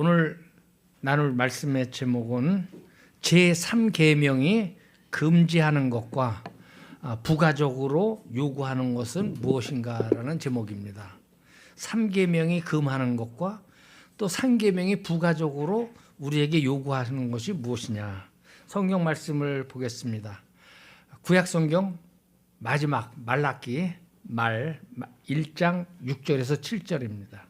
오늘 나눌 말씀의 제목은 제3계명이 금지하는 것과 부가적으로 요구하는 것은 무엇인가라는 제목입니다. 3계명이 금하는 것과 또 3계명이 부가적으로 우리에게 요구하는 것이 무엇이냐. 성경 말씀을 보겠습니다. 구약성경 마지막 말라기 말 1장 6절에서 7절입니다.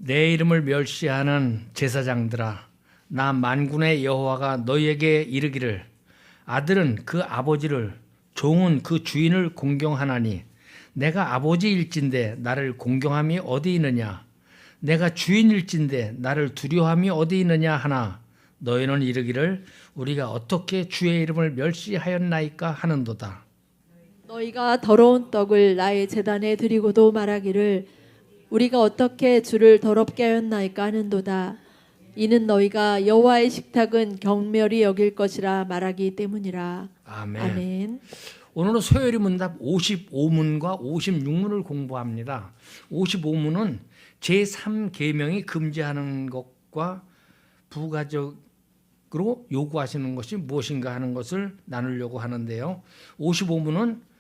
내 이름을 멸시하는 제사장들아, 나 만군의 여호와가 너희에게 이르기를 아들은 그 아버지를 종은 그 주인을 공경하나니 내가 아버지일진데 나를 공경함이 어디 있느냐, 내가 주인일진데 나를 두려워함이 어디 있느냐 하나 너희는 이르기를 우리가 어떻게 주의 이름을 멸시하였나이까 하는도다. 너희가 더러운 떡을 나의 제단에 드리고도 말하기를 우리가 어떻게 주를 더럽게 하였나이까 하는도다. 이는 너희가 여호와의 식탁은 경멸히 여길 것이라 말하기 때문이라. 아멘. 아멘. 오늘은 소요리 문답 55문과 56문을 공부합니다. 55문은 제3계명이 금지하는 것과 부가적으로 요구하시는 것이 무엇인가 하는 것을 나누려고 하는데요. 55문은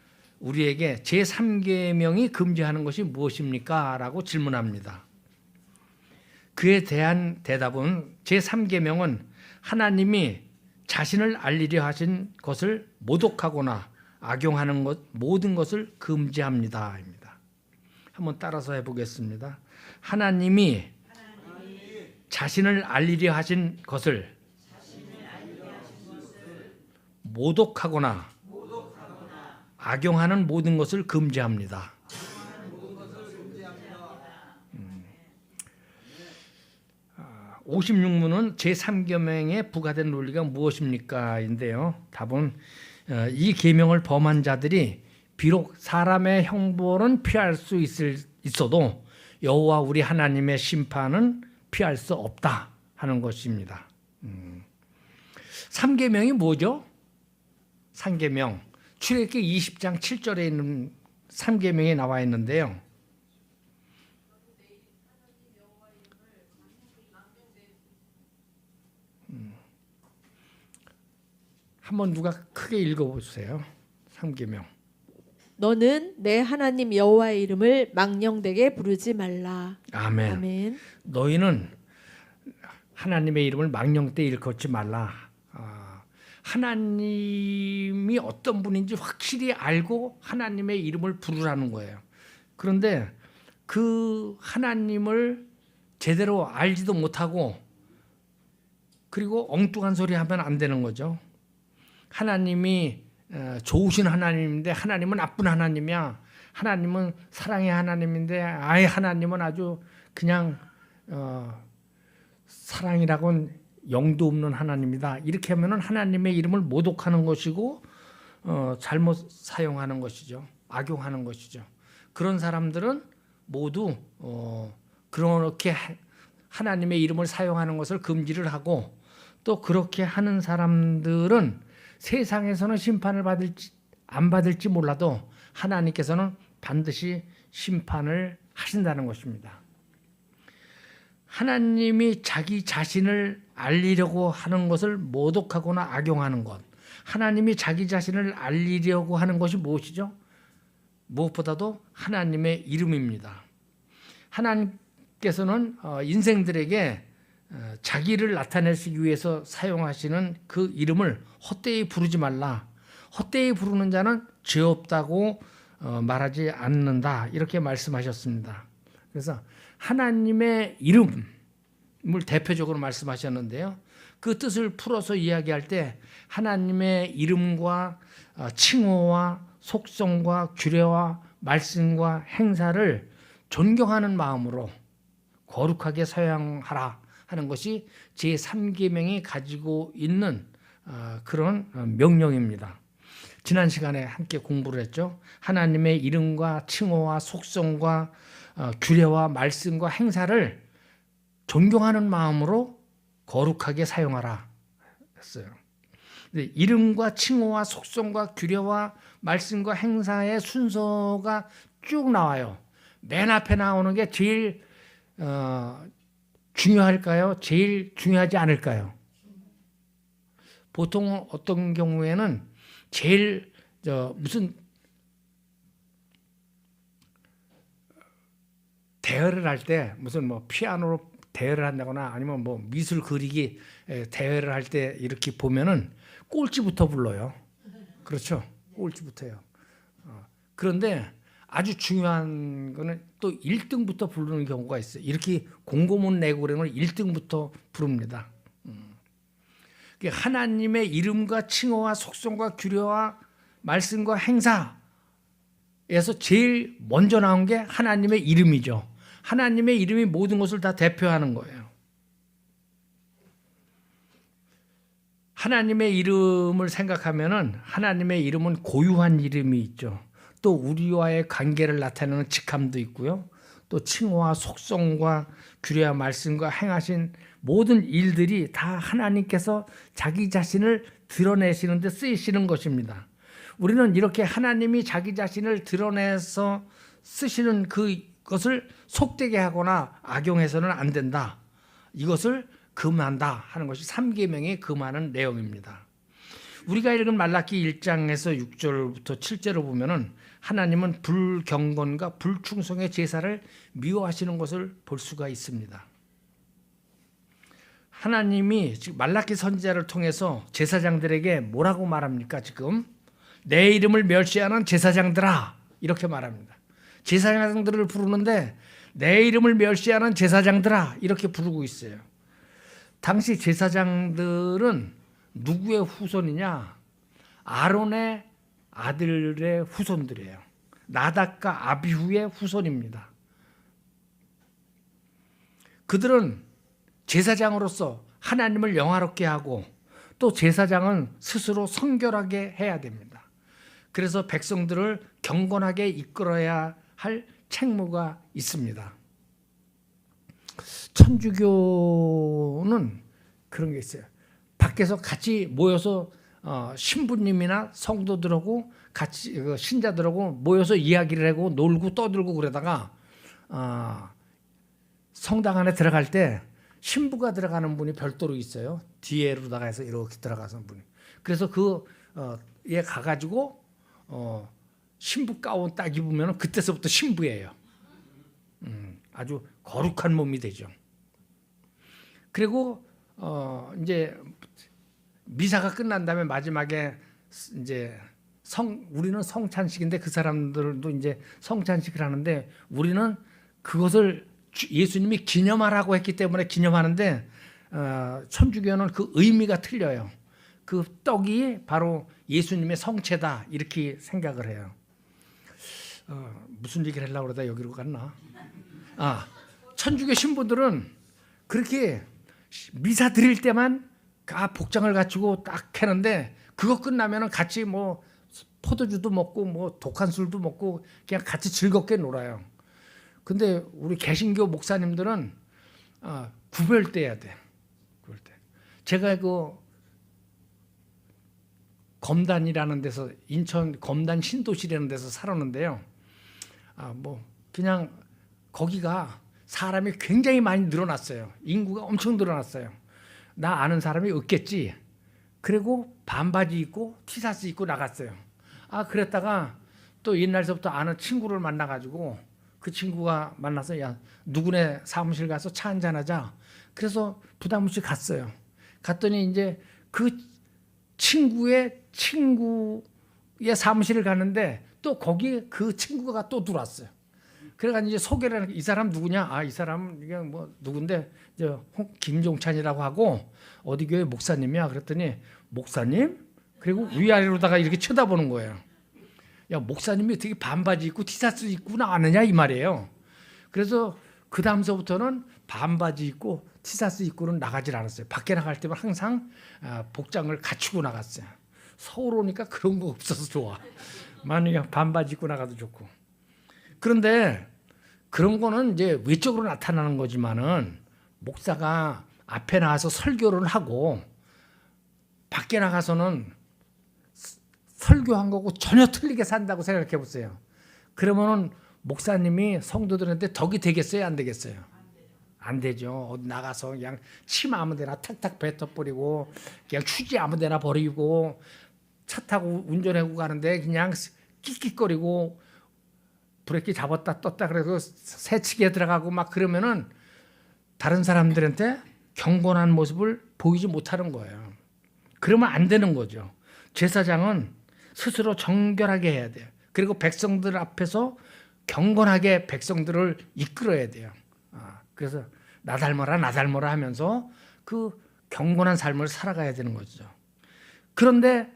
우리에게 제3계명이 금지하는 것이 무엇입니까? 라고 질문합니다. 그에 대한 대답은 제3계명은 하나님이 자신을 알리려 하신 것을 모독하거나 악용하는 것 모든 것을 금지합니다. 입니다. 한번 따라서 해보겠습니다. 하나님이 자신을 알리려 하신 것을 모독하거나 악용하는 모든 것을 금지합니다. 56문은 제3계명에 부과된 논리가 무엇입니까? 인데요. 답은 이 계명을 범한 자들이 비록 사람의 형벌은 피할 수 있어도 여호와 우리 하나님의 심판은 피할 수 없다 하는 것입니다. 3계명이 뭐죠? 3계명 출애굽기 20장 7절에 있는 3계명이 나와 있는데요. 한번 누가 크게 읽어보세요. 3계명. 너는 내 하나님 여호와의 이름을 망령되게 부르지 말라. 아멘. 아멘. 너희는 하나님의 이름을 망령되이 일컫지 말라. 하나님이 어떤 분인지 확실히 알고 하나님의 이름을 부르라는 거예요. 그런데 그 하나님을 제대로 알지도 못하고 그리고 엉뚱한 소리 하면 안 되는 거죠. 하나님이 좋으신 하나님인데 하나님은 나쁜 하나님이야. 하나님은 사랑의 하나님인데 아예 하나님은 아주 그냥 사랑이라고는 영도 없는 하나님이다. 이렇게 하면은 하나님의 이름을 모독하는 것이고 잘못 사용하는 것이죠. 악용하는 것이죠. 그런 사람들은 모두 그렇게 하나님의 이름을 사용하는 것을 금지를 하고 또 그렇게 하는 사람들은 세상에서는 심판을 받을지 안 받을지 몰라도 하나님께서는 반드시 심판을 하신다는 것입니다. 하나님이 자기 자신을 알리려고 하는 것을 모독하거나 악용하는 것, 하나님이 자기 자신을 알리려고 하는 것이 무엇이죠? 무엇보다도 하나님의 이름입니다. 하나님께서는 인생들에게 자기를 나타내시기 위해서 사용하시는 그 이름을 헛되이 부르지 말라. 헛되이 부르는 자는 죄 없다고 말하지 않는다. 이렇게 말씀하셨습니다. 그래서 하나님의 이름을 대표적으로 말씀하셨는데요. 그 뜻을 풀어서 이야기할 때 하나님의 이름과 칭호와 속성과 규례와 말씀과 행사를 존경하는 마음으로 거룩하게 사용하라 하는 것이 제3계명이 가지고 있는 그런 명령입니다. 지난 시간에 함께 공부를 했죠. 하나님의 이름과 칭호와 속성과 규례와 말씀과 행사를 존경하는 마음으로 거룩하게 사용하라 했어요. 이름과 칭호와 속성과 규례와 말씀과 행사의 순서가 쭉 나와요. 맨 앞에 나오는 게 제일 중요할까요? 제일 중요하지 않을까요? 보통 어떤 경우에는 제일 무슨 대회를 할 때 무슨 뭐 피아노로 대회를 한다거나 아니면 뭐 미술 그리기 대회를 할 때 이렇게 보면은 꼴찌부터 불러요. 그렇죠? 꼴찌부터요. 그런데 아주 중요한 거는 또 1등부터 부르는 경우가 있어요. 이렇게 공고문 내고 그러면 1등부터 부릅니다. 하나님의 이름과 칭호와 속성과 규례와 말씀과 행사에서 제일 먼저 나온 게 하나님의 이름이죠. 하나님의 이름이 모든 것을 다 대표하는 거예요. 하나님의 이름을 생각하면은 하나님의 이름은 고유한 이름이 있죠. 또 우리와의 관계를 나타내는 직함도 있고요. 또 칭호와 속성과 규례와 말씀과 행하신 모든 일들이 다 하나님께서 자기 자신을 드러내시는 데 쓰이시는 것입니다. 우리는 이렇게 하나님이 자기 자신을 드러내서 쓰시는 그것을 속되게 하거나 악용해서는 안 된다. 이것을 금한다 하는 것이 3계명에 금하는 내용입니다. 우리가 읽은 말라기 1장에서 6절부터 7절을 보면은 하나님은 불경건과 불충성의 제사를 미워하시는 것을 볼 수가 있습니다. 하나님이 지금 말라기 선지자를 통해서 제사장들에게 뭐라고 말합니까? 지금 내 이름을 멸시하는 제사장들아 이렇게 말합니다. 제사장들을 부르는데 내 이름을 멸시하는 제사장들아 이렇게 부르고 있어요. 당시 제사장들은 누구의 후손이냐? 아론의 아들의 후손들이에요. 나답과 아비후의 후손입니다. 그들은 제사장으로서 하나님을 영화롭게 하고 또 제사장은 스스로 성결하게 해야 됩니다. 그래서 백성들을 경건하게 이끌어야 할 책무가 있습니다. 천주교는 그런 게 있어요. 밖에서 같이 모여서 신부님이나 성도들하고 같이 신자들하고 모여서 이야기를 하고 놀고 떠들고 그러다가 성당 안에 들어갈 때 신부가 들어가는 분이 별도로 있어요. 뒤에로다가 해서 이렇게 들어가서 분이. 그래서 얘 가가지고 신부 가운 딱 입으면 그때서부터 신부예요. 아주 거룩한 몸이 되죠. 그리고 이제 미사가 끝난 다음에 마지막에 이제 우리는 성찬식인데 그 사람들도 이제 성찬식을 하는데 우리는 그것을 예수님이 기념하라고 했기 때문에 기념하는데 천주교는 그 의미가 틀려요. 그 떡이 바로 예수님의 성체다 이렇게 생각을 해요. 무슨 얘기를 하려고 그러다 여기로 갔나? 천주교 신부들은 그렇게 미사 드릴 때만 복장을 갖추고 딱 하는데 그거 끝나면 같이 뭐 포도주도 먹고 뭐 독한 술도 먹고 그냥 같이 즐겁게 놀아요. 근데 우리 개신교 목사님들은 구별돼야 돼. 구별돼. 제가 그 검단이라는 데서 인천 검단 신도시라는 데서 살았는데요. 뭐 그냥 거기가 사람이 굉장히 많이 늘어났어요. 인구가 엄청 늘어났어요. 나 아는 사람이 없겠지. 그리고 반바지 입고 티셔츠 입고 나갔어요. 그랬다가 또 옛날서부터 아는 친구를 만나가지고 그 친구가 만나서 야 누구네 사무실 가서 차 한잔 하자. 그래서 부담 없이 갔어요. 갔더니 이제 그 친구의 사무실을 갔는데 또 거기 그 친구가 또 들어왔어요. 그래가지고 이제 소개를 하니까 이 사람 누구냐? 이 사람은 이게 뭐 누군데 김종찬이라고 하고 어디 교회 목사님이야. 그랬더니 목사님? 그리고 위아래로다가 이렇게 쳐다보는 거예요. 야 목사님이 어떻게 반바지 입고 티셔츠 입고 나왔느냐 이 말이에요. 그래서 그 다음서부터는 반바지 입고 티셔츠 입고는 나가질 않았어요. 밖에 나갈 때만 항상 복장을 갖추고 나갔어요. 서울 오니까 그런 거 없어서 좋아. 만약에 반바지 입고 나가도 좋고. 그런데 그런 거는 이제 외적으로 나타나는 거지만은 목사가 앞에 나와서 설교를 하고 밖에 나가서는 설교한 거고 전혀 틀리게 산다고 생각해 보세요. 그러면은 목사님이 성도들한테 덕이 되겠어요, 안 되겠어요? 안 되죠. 어디 나가서 그냥 침 아무데나 탁탁 뱉어버리고 그냥 휴지 아무데나 버리고 차 타고 운전하고 가는데 그냥 끽끽거리고 브레이크 잡았다 떴다 그래서 새치기에 들어가고 막 그러면은 다른 사람들한테 경건한 모습을 보이지 못하는 거예요. 그러면 안 되는 거죠. 제사장은 스스로 정결하게 해야 돼요. 그리고 백성들 앞에서 경건하게 백성들을 이끌어야 돼요. 그래서 나 닮아라 나 닮아라 하면서 그 경건한 삶을 살아가야 되는 거죠. 그런데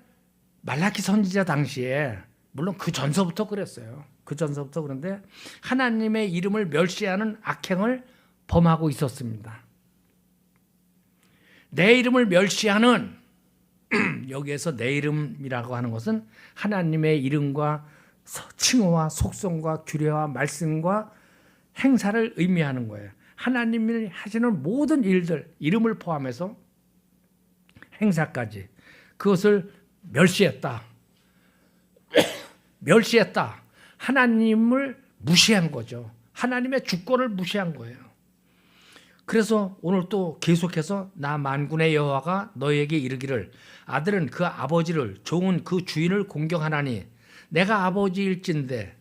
말라기 선지자 당시에 물론 그 전서부터 그랬어요. 그 전서부터 그런데 하나님의 이름을 멸시하는 악행을 범하고 있었습니다. 내 이름을 멸시하는 여기에서 내 이름이라고 하는 것은 하나님의 이름과 칭호와 속성과 규례와 말씀과 행사를 의미하는 거예요. 하나님이 하시는 모든 일들, 이름을 포함해서 행사까지 그것을 멸시했다. 멸시했다. 하나님을 무시한 거죠. 하나님의 주권을 무시한 거예요. 그래서 오늘 또 계속해서 나 만군의 여호와가 너에게 이르기를 아들은 그 아버지를 종은 그 주인을 공경하나니 내가 아버지일진데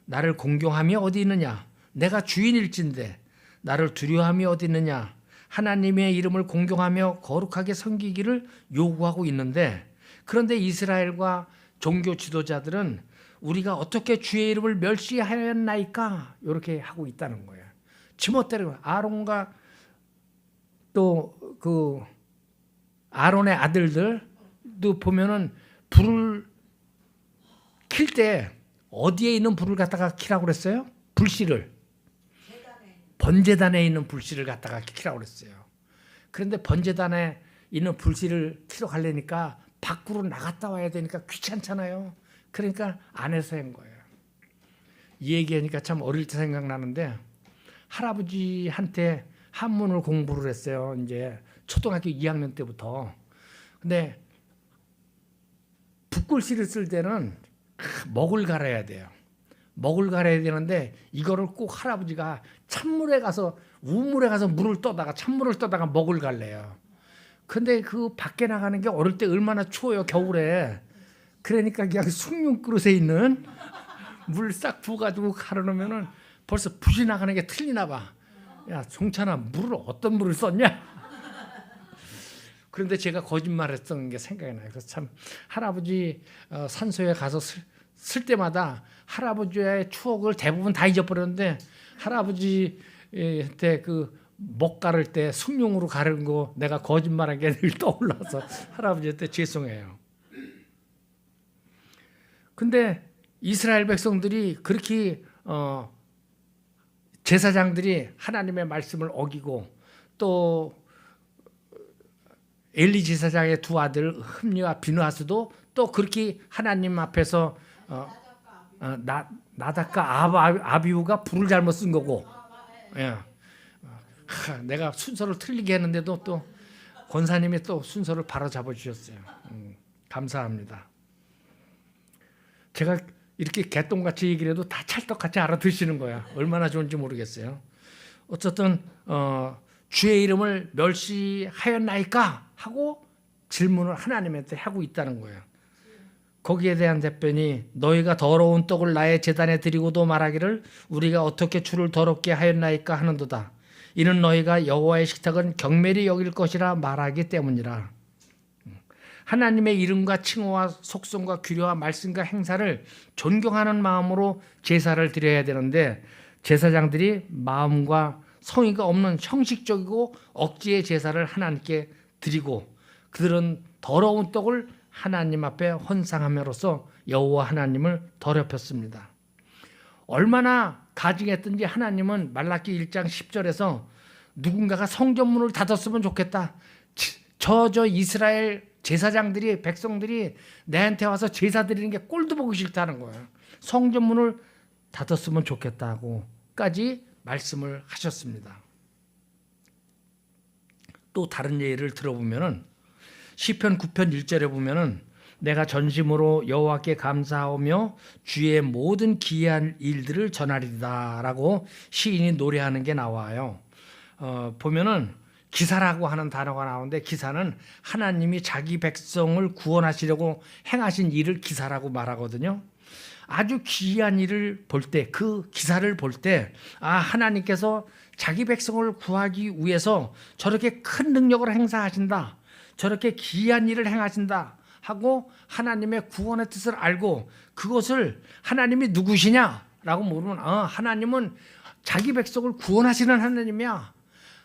나를 공경함이 어디 있느냐? 내가 주인일진데 나를 두려워함이 어디 있느냐? 하나님의 이름을 공경하며 거룩하게 섬기기를 요구하고 있는데 그런데 이스라엘과 종교 지도자들은 우리가 어떻게 주의 이름을 멸시하였나이까? 이렇게 하고 있다는 거예요. 지멋대로 아론과 또 그 아론의 아들들도 보면은 불을 킬 때 어디에 있는 불을 갖다가 키라고 그랬어요? 불씨를 번제단에 있는 불씨를 갖다가 키라고 그랬어요. 그런데 번제단에 있는 불씨를 키러 가려니까 밖으로 나갔다 와야 되니까 귀찮잖아요. 그러니까 안에서 한 거예요. 이 얘기하니까 참 어릴 때 생각나는데 할아버지한테 한문을 공부를 했어요. 이제 초등학교 2학년 때부터. 근데 붓글씨를 쓸 때는 먹을 갈아야 돼요. 먹을 갈아야 되는데 이거를 꼭 할아버지가 찬물에 가서 우물에 가서 물을 떠다가 찬물을 떠다가 먹을 갈래요. 근데 그 밖에 나가는 게 어릴 때 얼마나 추워요 겨울에. 그러니까 그냥 숭늉 그릇에 있는 물 싹 부어가지고 갈아놓으면은 벌써 붓이 나가는 게 틀리나 봐. 야 종찬아 물을 어떤 물을 썼냐? 그런데 제가 거짓말했던 게 생각이 나요. 그래서 참 할아버지 산소에 가서 쓸 때마다 할아버지의 추억을 대부분 다 잊어버렸는데 할아버지한테 그 목 가를 때 숭늉으로 가른 거 내가 거짓말한 게 늘 떠올라서 할아버지한테 죄송해요. 근데 이스라엘 백성들이 그렇게 제사장들이 하나님의 말씀을 어기고 또 엘리 제사장의 두 아들 흠니와 비느하스도 또 그렇게 하나님 앞에서 나답과 아비후가 불을 잘못 쓴 거고 예. 내가 순서를 틀리게 했는데도 또 권사님이 또 순서를 바로 잡아주셨어요. 감사합니다. 제가 이렇게 개똥같이 얘기를 해도 다 찰떡같이 알아듣시는 거야. 얼마나 좋은지 모르겠어요. 어쨌든 주의 이름을 멸시하였나이까 하고 질문을 하나님한테 하고 있다는 거예요. 거기에 대한 답변이 너희가 더러운 떡을 나의 제단에 드리고도 말하기를 우리가 어떻게 주를 더럽게 하였나이까 하는도다. 이는 너희가 여호와의 식탁은 경멸히 여길 것이라 말하기 때문이라. 하나님의 이름과 칭호와 속성과 규례와 말씀과 행사를 존경하는 마음으로 제사를 드려야 되는데 제사장들이 마음과 성의가 없는 형식적이고 억지의 제사를 하나님께 드리고 그들은 더러운 떡을 하나님 앞에 헌상함으로써 여호와 하나님을 더럽혔습니다. 얼마나 가증했든지 하나님은 말라기 1장 10절에서 누군가가 성전문을 닫았으면 좋겠다. 저 이스라엘 제사장들이 백성들이 내한테 와서 제사 드리는 게 꼴도 보기 싫다는 거예요. 성전문을 닫았으면 좋겠다고까지 말씀을 하셨습니다. 또 다른 예를 들어보면은 시편 9편 1절에 보면은 내가 전심으로 여호와께 감사하며 주의 모든 기이한 일들을 전하리다라고 시인이 노래하는 게 나와요. 보면은 기사라고 하는 단어가 나오는데 기사는 하나님이 자기 백성을 구원하시려고 행하신 일을 기사라고 말하거든요. 아주 귀한 일을 볼 때, 그 기사를 볼 때, 하나님께서 자기 백성을 구하기 위해서 저렇게 큰 능력을 행사하신다, 저렇게 귀한 일을 행하신다 하고 하나님의 구원의 뜻을 알고 그것을 하나님이 누구시냐라고 물으면 하나님은 자기 백성을 구원하시는 하나님이야.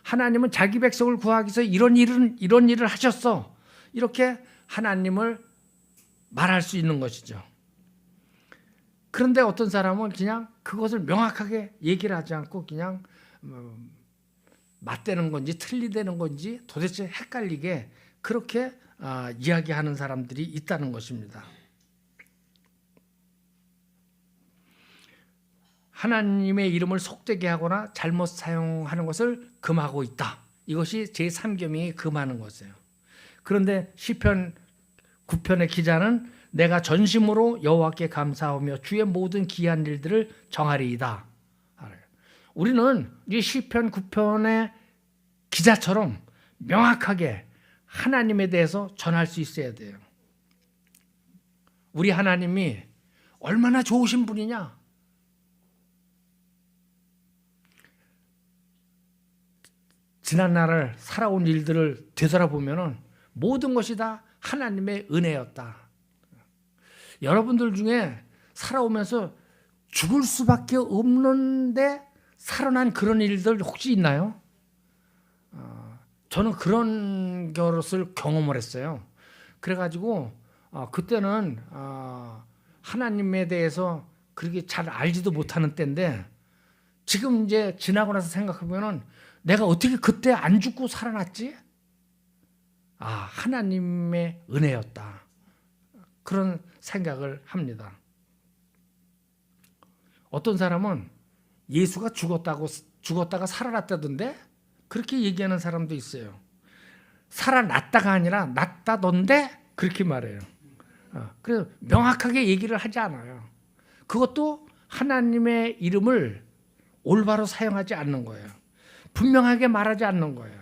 하나님은 자기 백성을 구하기 위해서 이런 일을 하셨어. 이렇게 하나님을 말할 수 있는 것이죠. 그런데 어떤 사람은 그냥 그것을 명확하게 얘기를 하지 않고 그냥 맞대는 건지 틀리대는 건지 도대체 헷갈리게 그렇게 이야기하는 사람들이 있다는 것입니다. 하나님의 이름을 속되게 하거나 잘못 사용하는 것을 금하고 있다. 이것이 제3계명이 금하는 것이에요. 그런데 시편 9편의 기자는 내가 전심으로 여호와께 감사하며 주의 모든 귀한 일들을 정하리이다. 우리는 이 시편 9편의 기자처럼 명확하게 하나님에 대해서 전할 수 있어야 돼요. 우리 하나님이 얼마나 좋으신 분이냐. 지난 날을 살아온 일들을 되돌아보면 모든 것이 다 하나님의 은혜였다. 여러분들 중에 살아오면서 죽을 수밖에 없는데 살아난 그런 일들 혹시 있나요? 저는 그런 것을 경험을 했어요. 그래가지고 그때는 하나님에 대해서 그렇게 잘 알지도 못하는 때인데 지금 이제 지나고 나서 생각하면은 내가 어떻게 그때 안 죽고 살아났지? 하나님의 은혜였다. 그런 생각을 합니다. 어떤 사람은 예수가 죽었다가 살아났다던데 그렇게 얘기하는 사람도 있어요. 살아났다가 아니라 낫다던데 그렇게 말해요. 그래서 명확하게 얘기를 하지 않아요. 그것도 하나님의 이름을 올바로 사용하지 않는 거예요. 분명하게 말하지 않는 거예요.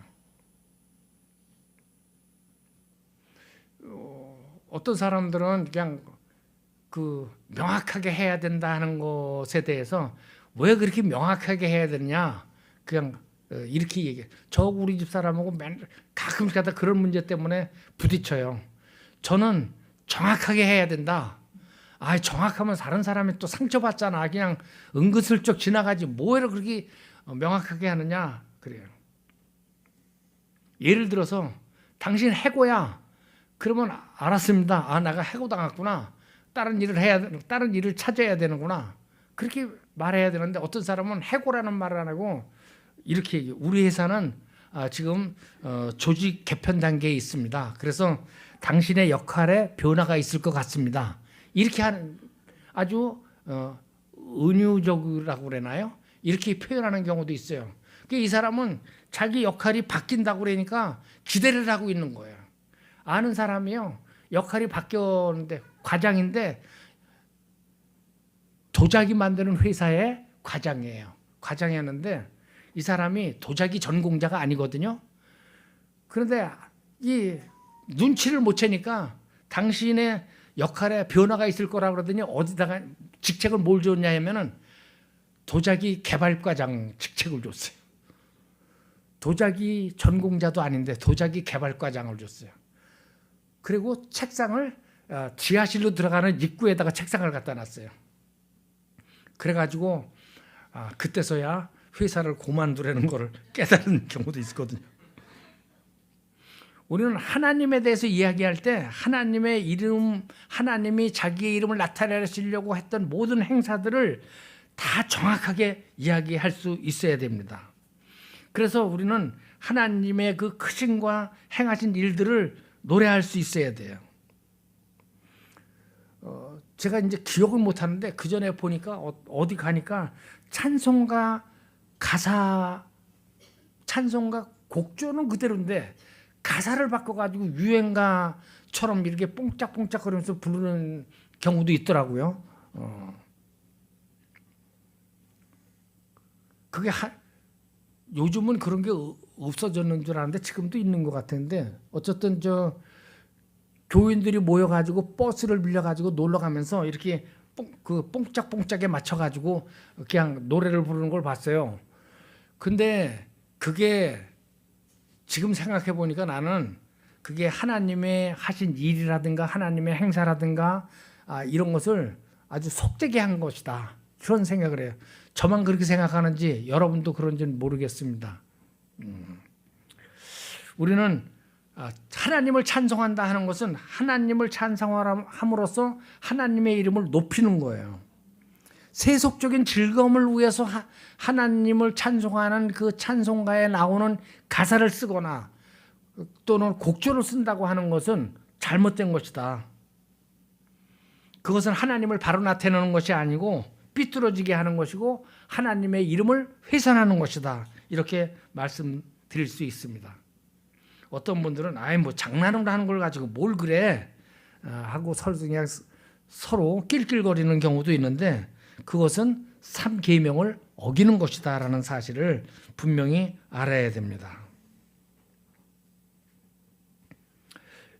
어떤 사람들은 그냥 명확하게 해야 된다 하는 것에 대해서 왜 그렇게 명확하게 해야 되느냐 그냥 이렇게 얘기해. 저 우리 집 사람하고 가끔씩 하다 그런 문제 때문에 부딪혀요. 저는 정확하게 해야 된다. 정확하면 다른 사람이 또 상처받잖아. 그냥 은근슬쩍 지나가지 뭐를 그렇게 명확하게 하느냐 그래요. 예를 들어서 당신 해고야. 그러면 알았습니다. 내가 해고당했구나. 다른 일을 찾아야 되는구나. 그렇게 말해야 되는데 어떤 사람은 해고라는 말을 안 하고 이렇게 얘기해요. 우리 회사는 지금 조직 개편 단계에 있습니다. 그래서 당신의 역할에 변화가 있을 것 같습니다. 이렇게 하는 아주 은유적이라고 그러나요? 이렇게 표현하는 경우도 있어요. 이 사람은 자기 역할이 바뀐다고 그러니까 기대를 하고 있는 거예요. 아는 사람이요. 역할이 바뀌었는데 과장인데 도자기 만드는 회사의 과장이에요. 과장이었는데 이 사람이 도자기 전공자가 아니거든요. 그런데 이 눈치를 못 채니까 당신의 역할에 변화가 있을 거라고 그러더니 어디다가 직책을 뭘 줬냐 하면은 도자기 개발과장 직책을 줬어요. 도자기 전공자도 아닌데 도자기 개발과장을 줬어요. 그리고 책상을 지하실로 들어가는 입구에다가 책상을 갖다 놨어요. 그래가지고 그때서야 회사를 그만두라는 거를 깨달은 경우도 있거든요. 우리는 하나님에 대해서 이야기할 때 하나님의 이름, 하나님이 자기의 이름을 나타내시려고 했던 모든 행사들을 다 정확하게 이야기할 수 있어야 됩니다. 그래서 우리는 하나님의 그 크심과 행하신 일들을 노래할 수 있어야 돼요. 제가 이제 기억을 못 하는데 그 전에 보니까 어디 가니까 찬송가 곡조는 그대로인데 가사를 바꿔가지고 유행가처럼 이렇게 뽕짝뽕짝거리면서 부르는 경우도 있더라고요. 그게 요즘은 그런 게 없어졌는 줄 알았는데 지금도 있는 것 같은데 어쨌든 저 교인들이 모여가지고 버스를 빌려가지고 놀러 가면서 이렇게 그 뽕짝뽕짝에 맞춰가지고 그냥 노래를 부르는 걸 봤어요. 근데 그게 지금 생각해 보니까 나는 그게 하나님의 하신 일이라든가 하나님의 행사라든가 이런 것을 아주 속되게 한 것이다. 그런 생각을 해요. 저만 그렇게 생각하는지 여러분도 그런지는 모르겠습니다. 우리는 하나님을 찬송한다 하는 것은 하나님을 찬송함으로써 하나님의 이름을 높이는 거예요. 세속적인 즐거움을 위해서 하나님을 찬송하는 그 찬송가에 나오는 가사를 쓰거나 또는 곡조를 쓴다고 하는 것은 잘못된 것이다. 그것은 하나님을 바로 나타내는 것이 아니고 삐뚤어지게 하는 것이고 하나님의 이름을 훼손하는 것이다. 이렇게 말씀드릴 수 있습니다. 어떤 분들은 아이 뭐 장난으로 하는 걸 가지고 뭘 그래 하고 그냥 서로 낄낄거리는 경우도 있는데 그것은 3계명을 어기는 것이다라는 사실을 분명히 알아야 됩니다.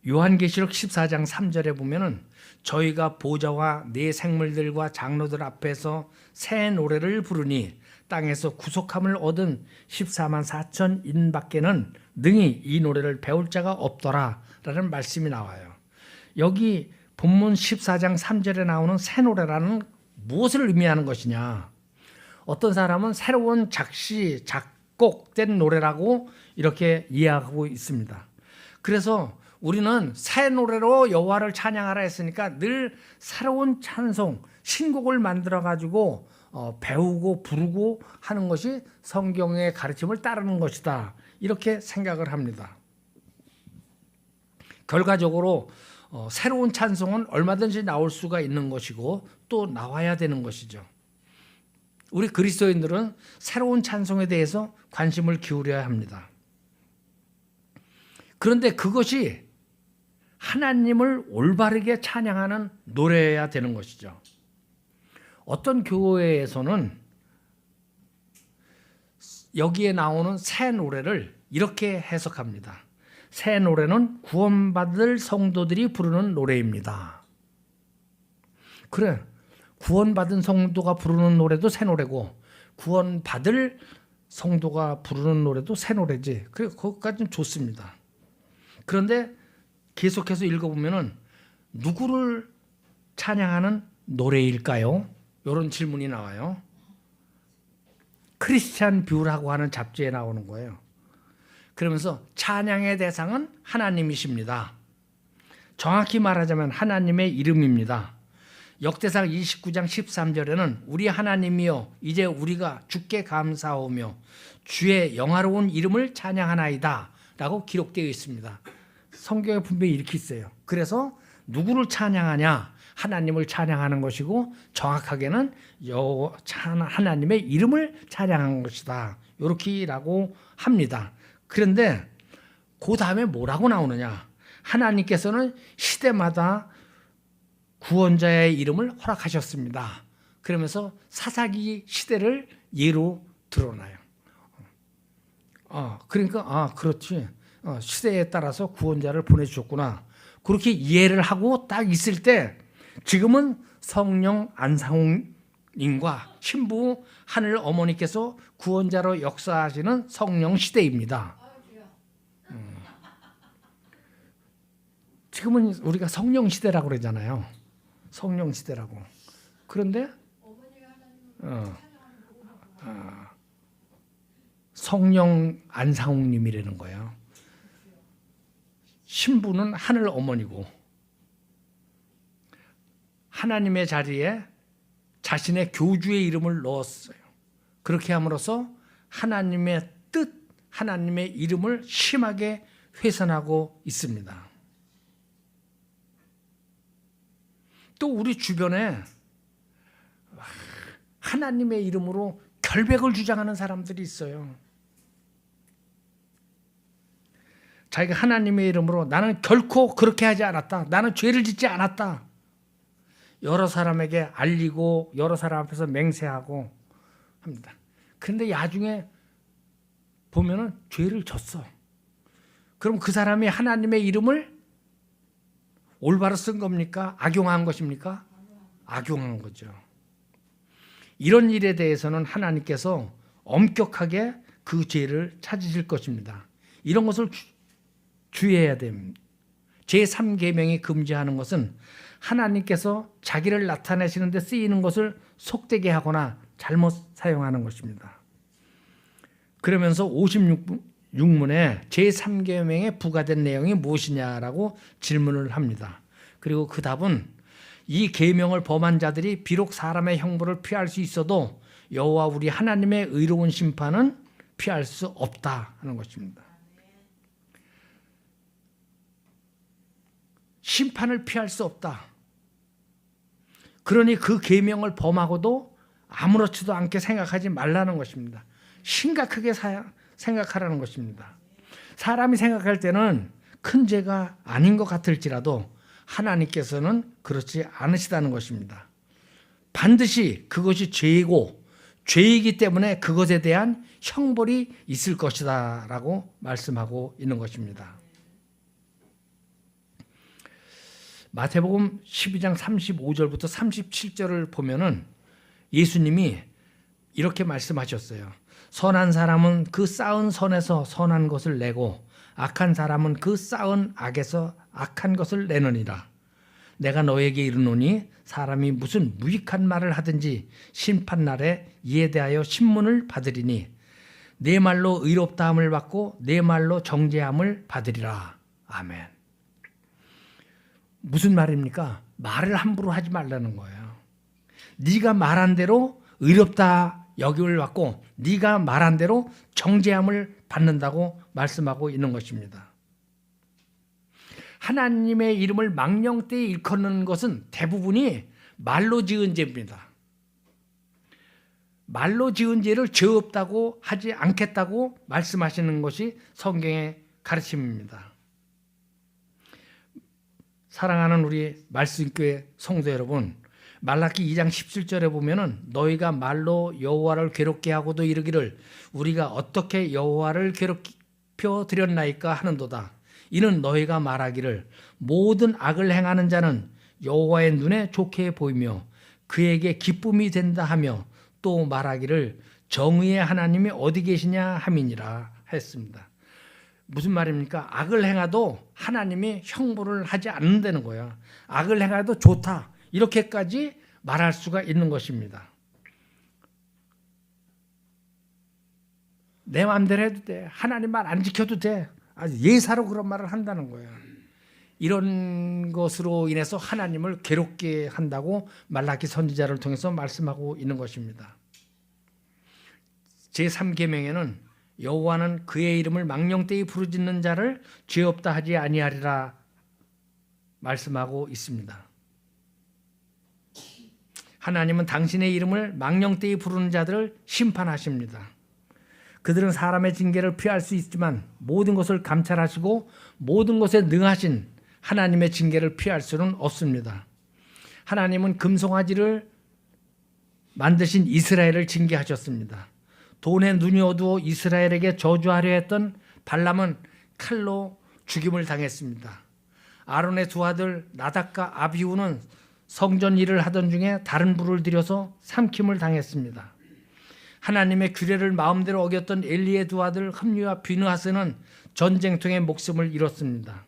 요한계시록 14장 3절에 보면은 저희가 보좌와 네 생물들과 장로들 앞에서 새 노래를 부르니 땅에서 구속함을 얻은 14만 4천 인밖에는 능히 이 노래를 배울 자가 없더라 라는 말씀이 나와요. 여기 본문 14장 3절에 나오는 새 노래라는 무엇을 의미하는 것이냐. 어떤 사람은 새로운 작시, 작곡된 노래라고 이렇게 이해하고 있습니다. 그래서 우리는 새 노래로 여호와를 찬양하라 했으니까 늘 새로운 찬송, 신곡을 만들어 가지고 배우고 부르고 하는 것이 성경의 가르침을 따르는 것이다. 이렇게 생각을 합니다. 결과적으로 새로운 찬송은 얼마든지 나올 수가 있는 것이고 또 나와야 되는 것이죠. 우리 그리스도인들은 새로운 찬송에 대해서 관심을 기울여야 합니다. 그런데 그것이 하나님을 올바르게 찬양하는 노래여야 되는 것이죠. 어떤 교회에서는 여기에 나오는 새 노래를 이렇게 해석합니다. 새 노래는 구원받을 성도들이 부르는 노래입니다. 그래, 구원받은 성도가 부르는 노래도 새 노래고 구원받을 성도가 부르는 노래도 새 노래지. 그래, 그것까지는 좋습니다. 그런데 계속해서 읽어보면은 누구를 찬양하는 노래일까요? 이런 질문이 나와요. 크리스찬 뷰라고 하는 잡지에 나오는 거예요. 그러면서 찬양의 대상은 하나님이십니다. 정확히 말하자면 하나님의 이름입니다. 역대상 29장 13절에는 우리 하나님이여 이제 우리가 주께 감사하오며 주의 영화로운 이름을 찬양하나이다 라고 기록되어 있습니다. 성경에 분명히 이렇게 있어요. 그래서 누구를 찬양하냐? 하나님을 찬양하는 것이고 정확하게는 하나님의 이름을 찬양하는 것이다. 이렇게라고 합니다. 그런데 그 다음에 뭐라고 나오느냐? 하나님께서는 시대마다 구원자의 이름을 허락하셨습니다. 그러면서 사사기 시대를 예로 드러나요. 그러니까 그렇지. 시대에 따라서 구원자를 보내주셨구나. 그렇게 이해를 하고 딱 있을 때 지금은 성령 안상홍님과 신부 하늘 어머니께서 구원자로 역사하시는 성령 시대입니다. 지금은 우리가 성령 시대라고 그러잖아요. 성령 시대라고. 그런데 성령 안상홍님이라는 거예요. 신부는 하늘 어머니고 하나님의 자리에 자신의 교주의 이름을 넣었어요. 그렇게 함으로써 하나님의 뜻, 하나님의 이름을 심하게 훼손하고 있습니다. 또 우리 주변에 하나님의 이름으로 결백을 주장하는 사람들이 있어요. 자기가 하나님의 이름으로 나는 결코 그렇게 하지 않았다. 나는 죄를 짓지 않았다. 여러 사람에게 알리고 여러 사람 앞에서 맹세하고 합니다. 그런데 나중에 보면은 죄를 졌어. 그럼 그 사람이 하나님의 이름을 올바로 쓴 겁니까? 악용한 것입니까? 악용한 거죠. 이런 일에 대해서는 하나님께서 엄격하게 그 죄를 찾으실 것입니다. 이런 것을 주의해야 됩니다. 제3계명이 금지하는 것은 하나님께서 자기를 나타내시는 데 쓰이는 것을 속되게 하거나 잘못 사용하는 것입니다. 그러면서 56문에 제3계명에 부과된 내용이 무엇이냐라고 질문을 합니다. 그리고 그 답은 이 계명을 범한 자들이 비록 사람의 형벌을 피할 수 있어도 여호와 우리 하나님의 의로운 심판은 피할 수 없다 하는 것입니다. 심판을 피할 수 없다. 그러니 그 계명을 범하고도 아무렇지도 않게 생각하지 말라는 것입니다. 심각하게 생각하라는 것입니다. 사람이 생각할 때는 큰 죄가 아닌 것 같을지라도 하나님께서는 그렇지 않으시다는 것입니다. 반드시 그것이 죄이고 죄이기 때문에 그것에 대한 형벌이 있을 것이다 라고 말씀하고 있는 것입니다. 마태복음 12장 35절부터 37절을 보면은 예수님이 이렇게 말씀하셨어요. 선한 사람은 그 쌓은 선에서 선한 것을 내고 악한 사람은 그 쌓은 악에서 악한 것을 내느니라. 내가 너에게 이르노니 사람이 무슨 무익한 말을 하든지 심판날에 이에 대하여 신문을 받으리니 내 말로 의롭다함을 받고 내 말로 정죄함을 받으리라. 아멘. 무슨 말입니까? 말을 함부로 하지 말라는 거예요. 네가 말한 대로 의롭다 여김을 받고 네가 말한 대로 정죄함을 받는다고 말씀하고 있는 것입니다. 하나님의 이름을 망령되이 일컫는 것은 대부분이 말로 지은 죄입니다. 말로 지은 죄를 죄 없다고 하지 않겠다고 말씀하시는 것이 성경의 가르침입니다. 사랑하는 우리 말씀교회 성도 여러분, 말라기 2장 17절에 보면은 너희가 말로 여호와를 괴롭게 하고도 이르기를 우리가 어떻게 여호와를 괴롭혀 드렸나이까 하는도다. 이는 너희가 말하기를 모든 악을 행하는 자는 여호와의 눈에 좋게 보이며 그에게 기쁨이 된다 하며 또 말하기를 정의의 하나님이 어디 계시냐 함이니라 했습니다. 무슨 말입니까? 악을 행하도 하나님이 형벌을 하지 않는다는 거예요. 악을 행하도 좋다. 이렇게까지 말할 수가 있는 것입니다. 내 마음대로 해도 돼. 하나님 말 안 지켜도 돼. 아주 예사로 그런 말을 한다는 거예요. 이런 것으로 인해서 하나님을 괴롭게 한다고 말라기 선지자를 통해서 말씀하고 있는 것입니다. 제3계명에는 여호와는 그의 이름을 망령되이 부르짖는 자를 죄 없다 하지 아니하리라 말씀하고 있습니다. 하나님은 당신의 이름을 망령되이 부르는 자들을 심판하십니다. 그들은 사람의 징계를 피할 수 있지만 모든 것을 감찰하시고 모든 것에 능하신 하나님의 징계를 피할 수는 없습니다. 하나님은 금송아지를 만드신 이스라엘을 징계하셨습니다. 돈에 눈이 어두워 이스라엘에게 저주하려 했던 발람은 칼로 죽임을 당했습니다. 아론의 두 아들 나답과 아비후는 성전 일을 하던 중에 다른 불을 들여서 삼킴을 당했습니다. 하나님의 규례를 마음대로 어겼던 엘리의 두 아들 흠리와 비느하스는 전쟁통에 목숨을 잃었습니다.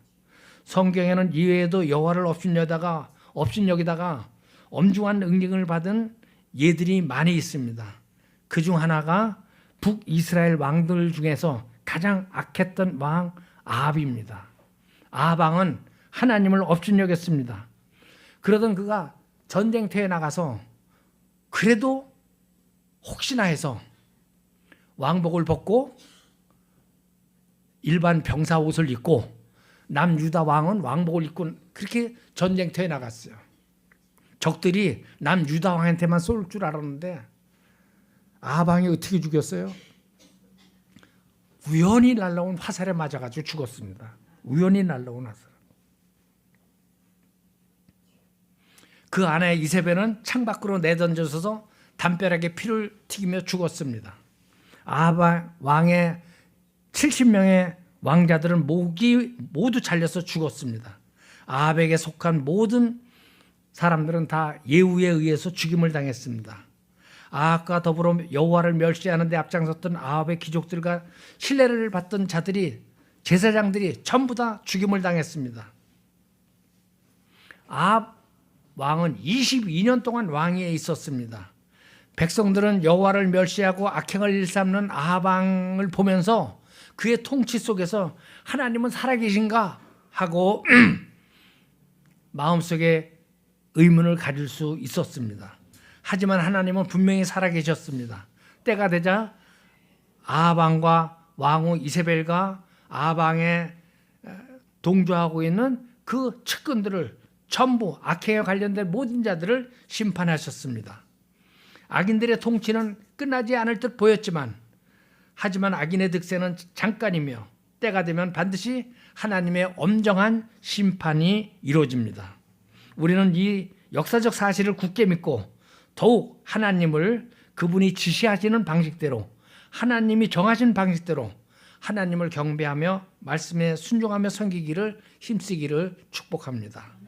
성경에는 이외에도 여호와를 업신여기다가 엄중한 능력을 받은 예들이 많이 있습니다. 그중 하나가 북이스라엘 왕들 중에서 가장 악했던 왕 아합입니다. 아합 왕은 하나님을 업신여겼습니다. 그러던 그가 전쟁터에 나가서 그래도 혹시나 해서 왕복을 벗고 일반 병사 옷을 입고 남유다 왕은 왕복을 입고 그렇게 전쟁터에 나갔어요. 적들이 남유다 왕한테만 쏠 줄 알았는데 아합 왕이 어떻게 죽였어요? 우연히 날라온 화살에 맞아가지고 죽었습니다. 우연히 날라온 화살. 그 아내 이세벨은 창밖으로 내던져서 담벼락에 피를 튀기며 죽었습니다. 아합 왕의 70명의 왕자들은 목이 모두 잘려서 죽었습니다. 아합에게 속한 모든 사람들은 다 예후에 의해서 죽임을 당했습니다. 아합과 더불어 여호와를 멸시하는 데 앞장섰던 아합의 귀족들과 신뢰를 받던 자들이, 제사장들이 전부 다 죽임을 당했습니다. 아합 왕은 22년 동안 왕위에 있었습니다. 백성들은 여호와를 멸시하고 악행을 일삼는 아합 왕을 보면서 그의 통치 속에서 하나님은 살아계신가 하고 마음속에 의문을 가질 수 있었습니다. 하지만 하나님은 분명히 살아계셨습니다. 때가 되자 아합 왕과 왕후 이세벨과 아합 왕에 동조하고 있는 그 측근들을 전부, 악행에 관련된 모든 자들을 심판하셨습니다. 악인들의 통치는 끝나지 않을 듯 보였지만, 하지만 악인의 득세는 잠깐이며 때가 되면 반드시 하나님의 엄정한 심판이 이루어집니다. 우리는 이 역사적 사실을 굳게 믿고 더욱 하나님을, 그분이 지시하시는 방식대로, 하나님이 정하신 방식대로 하나님을 경배하며 말씀에 순종하며 섬기기를 힘쓰기를 축복합니다.